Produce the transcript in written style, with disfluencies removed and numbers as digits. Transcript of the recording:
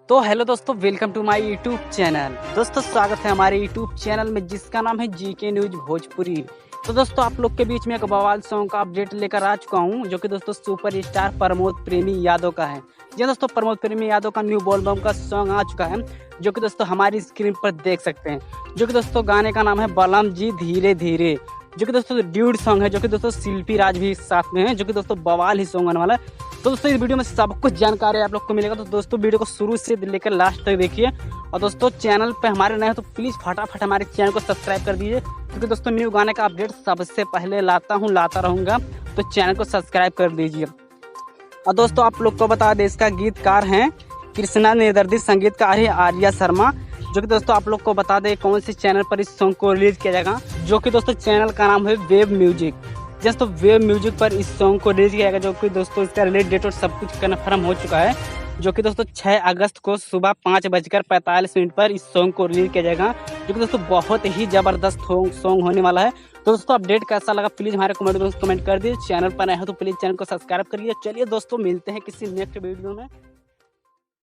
तो हेलो दोस्तों, welcome to my YouTube channel. दोस्तों स्वागत है हमारे यूट्यूब चैनल में जिसका नाम है जीके न्यूज भोजपुरी। तो दोस्तों आप लोग के बीच में एक बवाल सॉन्ग का अपडेट लेकर आ चुका हूं, जो कि दोस्तों सुपर स्टार प्रमोद प्रेमी यादव का है। जी दोस्तों, प्रमोद प्रेमी यादव का न्यू एल्बम का सॉन्ग आ चुका है, जो कि दोस्तों हमारी स्क्रीन पर देख सकते हैं। जो कि दोस्तों गाने का नाम है बलम जी धीरे धीरे, जो कि दोस्तों ड्यूड सॉन्ग है, जो कि दोस्तों शिल्पी राज भी साथ में है, जो कि दोस्तों बवाल ही सॉन्ग आने वाला है। तो दोस्तों इस वीडियो में सब कुछ जानकारी आप लोग को मिलेगा, तो दोस्तों वीडियो को शुरू से लेकर लास्ट तक देखिए। और दोस्तों चैनल पे हमारे नए हैं तो प्लीज़ फटाफट हमारे चैनल को सब्सक्राइब कर दीजिए, क्योंकि दोस्तों न्यू गाने का अपडेट सबसे पहले लाता रहूँगा, तो चैनल को सब्सक्राइब कर दीजिए। और दोस्तों आप लोग को बता दें, इसका गीतकार हैं कृष्णा निर्दर्दी, संगीतकार है आर्या शर्मा। जो कि दोस्तों आप लोग को बता दें कौन से चैनल पर इस सॉन्ग को रिलीज किया जाएगा, जो कि दोस्तों चैनल का नाम है वेब म्यूजिक। दोस्तों वेब म्यूजिक पर इस सॉन्ग को रिलीज किया जाएगा, जो कि दोस्तों इसका रिलीज डेट और सब कुछ कन्फर्म हो चुका है। जो कि दोस्तों 6 अगस्त को सुबह 5:45 पर इस सॉन्ग को रिलीज किया जाएगा, जो कि दोस्तों बहुत ही जबरदस्त सॉन्ग होने वाला है। तो दोस्तों अपडेट कैसा लगा प्लीज़ हमारे कमेंट बॉक्स में कमेंट कर दीजिए। चैनल पर नए हो तो प्लीज़ चैनल को सब्सक्राइब करिए। चलिए दोस्तों मिलते हैं किसी नेक्स्ट वीडियो में।